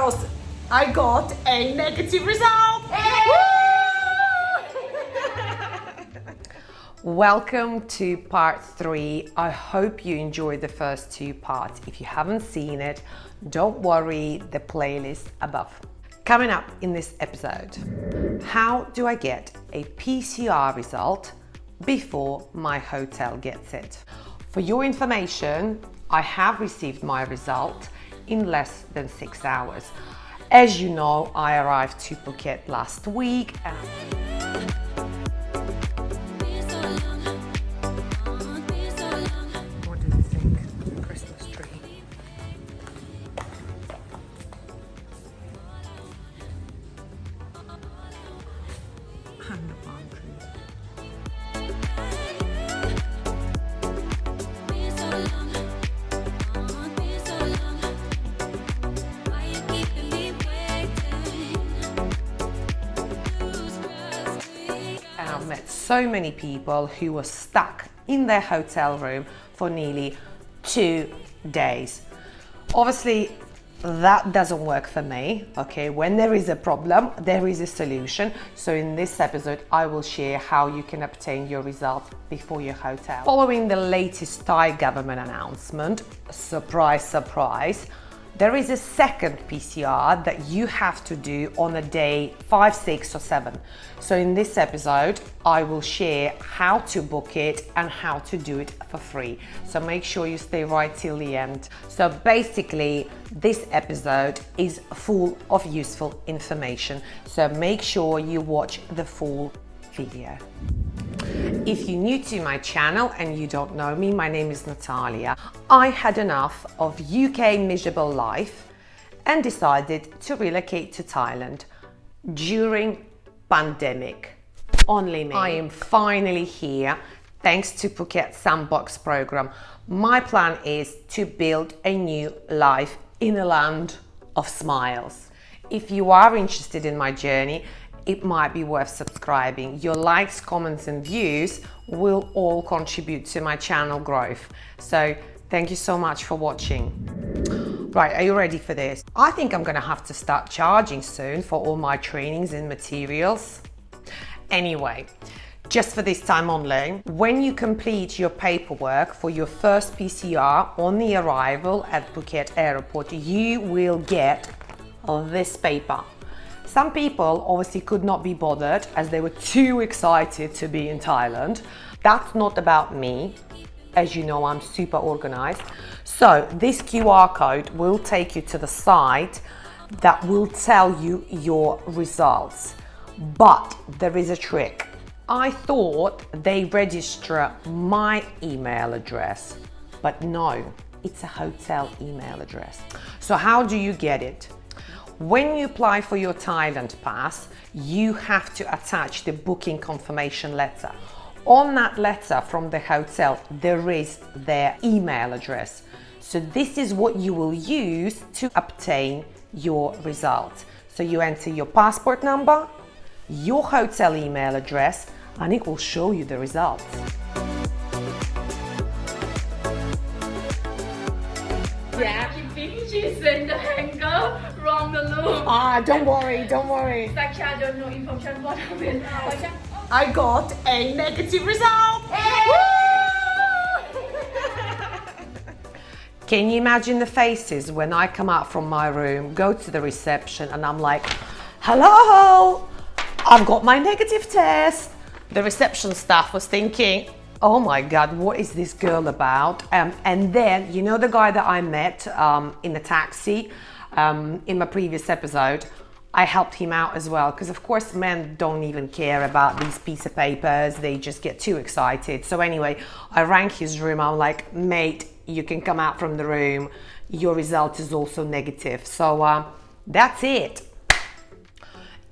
girls, I got a negative result. Welcome to part 3. I hope you enjoyed the first 2 parts. If you haven't seen it, don't worry, the playlist above. Coming up in this episode, how do I get a PCR result before my hotel gets it? For your information, I have received my result in less than 6 hours. As you know, I arrived to Phuket last week and what do you think of the Christmas tree? And the palm trees. And I've met so many people who were stuck in their hotel room for nearly 2 days. Obviously, that doesn't work for me, okay? When there is a problem, there is a solution. So in this episode, I will share how you can obtain your results before your hotel. Following the latest Thai government announcement, surprise, surprise, there is a second PCR that you have to do on a day 5, 6 or 7. So in this episode, I will share how to book it and how to do it for free. So make sure you stay right till the end. So basically, this episode is full of useful information. So make sure you watch the full video. If you're new to my channel and you don't know me, my name is Natalija. I had enough of UK miserable life and decided to relocate to Thailand during pandemic. Only me. I am finally here thanks to Phuket Sandbox program. My plan is to build a new life in a land of smiles. If you are interested in my journey, it might be worth subscribing. Your likes, comments and views will all contribute to my channel growth. So thank you so much for watching. Right, are you ready for this? I think I'm gonna have to start charging soon for all my trainings and materials. Anyway, just for this time only, when you complete your paperwork for your first PCR on the arrival at Phuket airport, you will get this paper. Some people obviously could not be bothered as they were too excited to be in Thailand. That's not about me. As you know, I'm super organized. So this QR code will take you to the site that will tell you your results. But there is a trick. I thought they register my email address, but no, it's a hotel email address. So how do you get it? When you apply for your Thailand pass, you have to attach the booking confirmation letter. On that letter from the hotel, there is their email address. So this is what you will use to obtain your results. So you enter your passport number, your hotel email address, and it will show you the results. Yeah, she thinks she's in the hangar from the loop. Ah, don't worry, don't worry. Like I don't know information what happened. I got a negative result. Can you imagine the faces when I come out from my room, go to the reception and I'm like, hello, I've got my negative test. The reception staff was thinking, oh my God, what is this girl about? And then, you know the guy that I met in the taxi in my previous episode, I helped him out as well, because of course men don't even care about these piece of papers, they just get too excited. So anyway, I rang his room, I'm like, mate, you can come out from the room, your result is also negative. So that's it.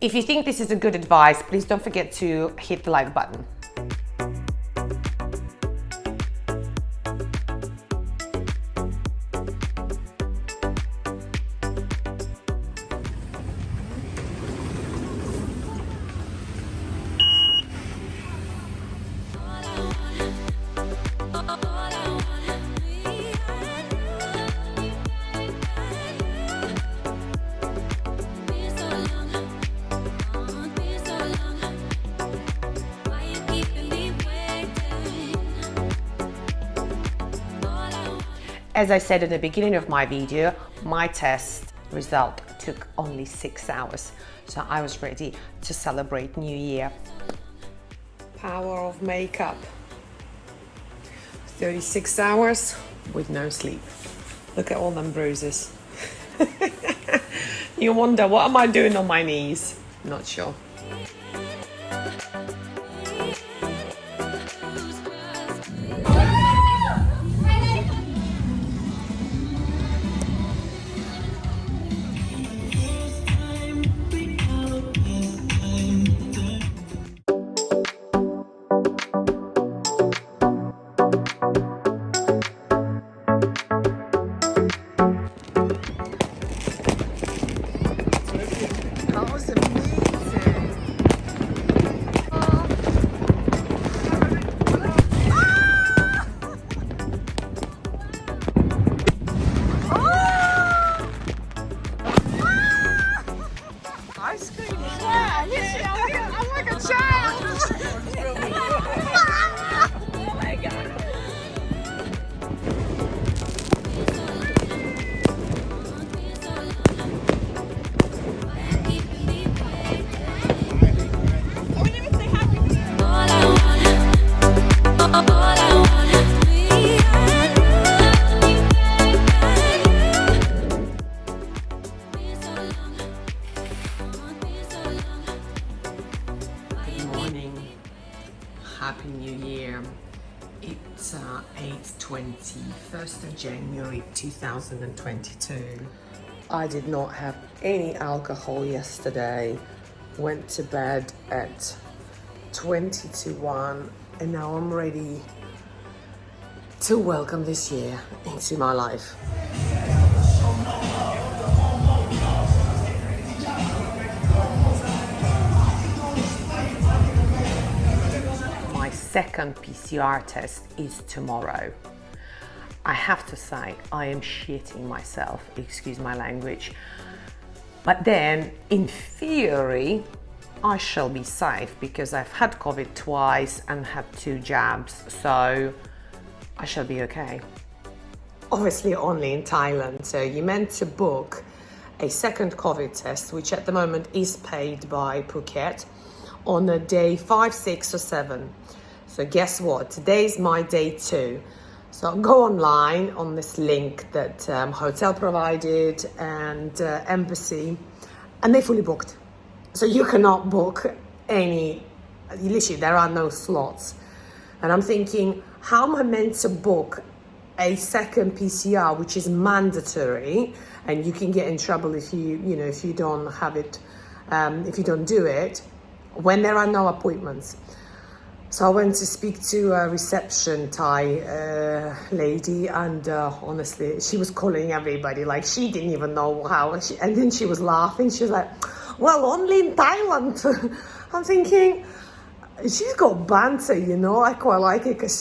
If you think this is a good advice, please don't forget to hit the like button. As I said in the beginning of my video, my test result took only 6 hours. So I was ready to celebrate New Year. Power of makeup. 36 hours with no sleep. Look at all them bruises. You wonder, what am I doing on my knees? Not sure. Happy New Year. It's 8:20, 1st of January 2022. I did not have any alcohol yesterday. Went to bed at 20 to 1 and now I'm ready to welcome this year into my life. Second PCR test is tomorrow. I have to say, I am shitting myself, excuse my language. But then, in theory, I shall be safe because I've had COVID twice and had 2 jabs, so I shall be okay. Obviously only in Thailand, so you're meant to book a second COVID test, which at the moment is paid by Phuket, on a day 5, 6 or 7. So guess what? Today's my day 2. So I'll go online on this link that hotel provided and embassy, and they're fully booked. So you cannot book any, literally there are no slots. And I'm thinking, how am I meant to book a second PCR, which is mandatory, and you can get in trouble if if you don't have it, if you don't do it, when there are no appointments. So I went to speak to a reception Thai lady, and honestly, she was calling everybody, like she didn't even know how, and then she was laughing. She was like, well, only in Thailand. I'm thinking, she's got banter, I quite like it, because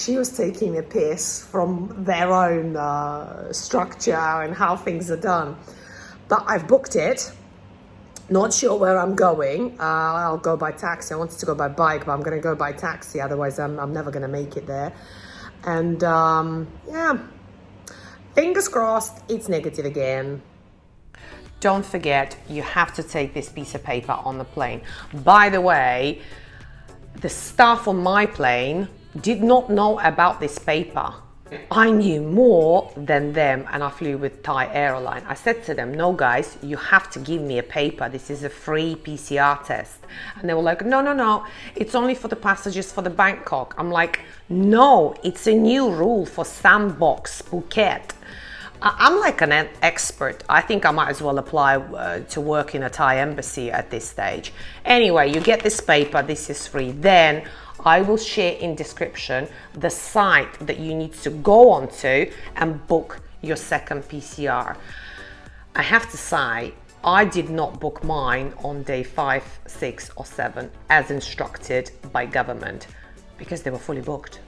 she was taking a piss from their own structure and how things are done. But I've booked it. Not sure where I'm going. I'll go by taxi. I wanted to go by bike, but I'm going to go by taxi. Otherwise, I'm never going to make it there. And yeah, fingers crossed, it's negative again. Don't forget, you have to take this piece of paper on the plane. By the way, the staff on my plane did not know about this paper. I knew more than them, and I flew with Thai airline. I said to them, no guys, you have to give me a paper. This is a free PCR test. And they were like, no, it's only for the passengers for the Bangkok. I'm like, no, it's a new rule for Sandbox, Phuket. I'm like an expert. I think I might as well apply to work in a Thai embassy at this stage. Anyway, you get this paper, this is free. Then I will share in description the site that you need to go onto and book your second PCR. I have to say, I did not book mine on day 5, 6 or 7 as instructed by government because they were fully booked.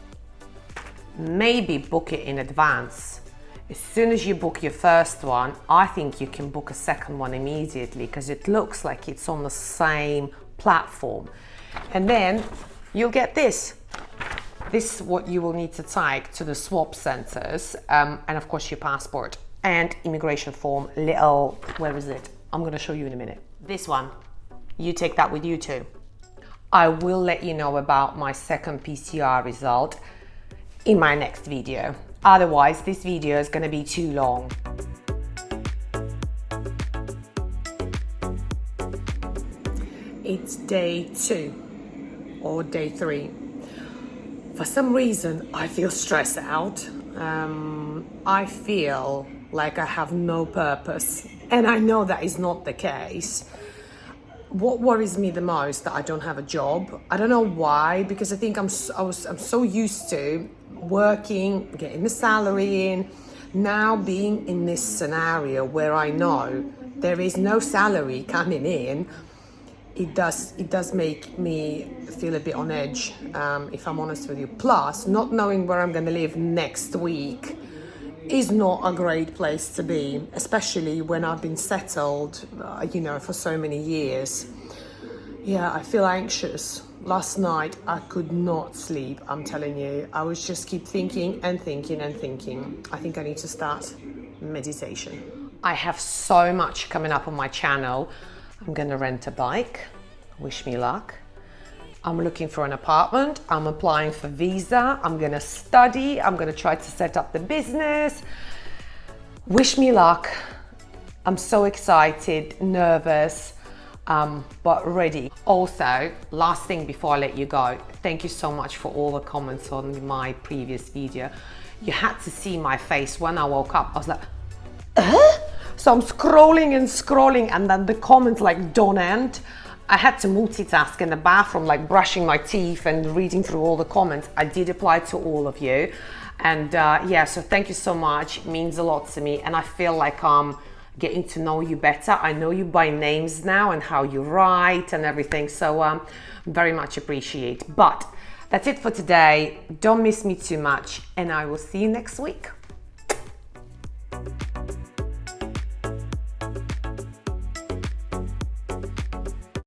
Maybe book it in advance. As soon as you book your first one, I think you can book a second one immediately because it looks like it's on the same platform. And then you'll get this. this is what you will need to take to the swap centers, and of course your passport and immigration form. Where is it? I'm going to show you in a minute. This one, you take that with you too. I will let you know about my second PCR result in my next video. Otherwise, this video is going to be too long. It's day 2 or day 3. For some reason, I feel stressed out. I feel like I have no purpose, and I know that is not the case. What worries me the most, that I don't have a job. I don't know why, because I think I'm so used to working, getting the salary in. Now being in this scenario where I know there is no salary coming in, it does make me feel a bit on edge, if I'm honest with you. Plus, not knowing where I'm going to live next week is not a great place to be, especially when I've been settled, for so many years. Yeah, I feel anxious. Last night, I could not sleep, I'm telling you. I was just keep thinking and thinking and thinking. I think I need to start meditation. I have so much coming up on my channel. I'm going to rent a bike. Wish me luck. I'm looking for an apartment. I'm applying for visa. I'm going to study. I'm going to try to set up the business. Wish me luck. I'm so excited, nervous, but ready. Also, last thing before I let you go, thank you so much for all the comments on my previous video. You had to see my face when I woke up. I was like, So I'm scrolling, and then the comments don't end. I had to multitask in the bathroom, brushing my teeth and reading through all the comments. I did reply to all of you. And so thank you so much. It means a lot to me. And I feel like I'm getting to know you better. I know you by names now and how you write and everything. So very much appreciate. But that's it for today. Don't miss me too much. And I will see you next week.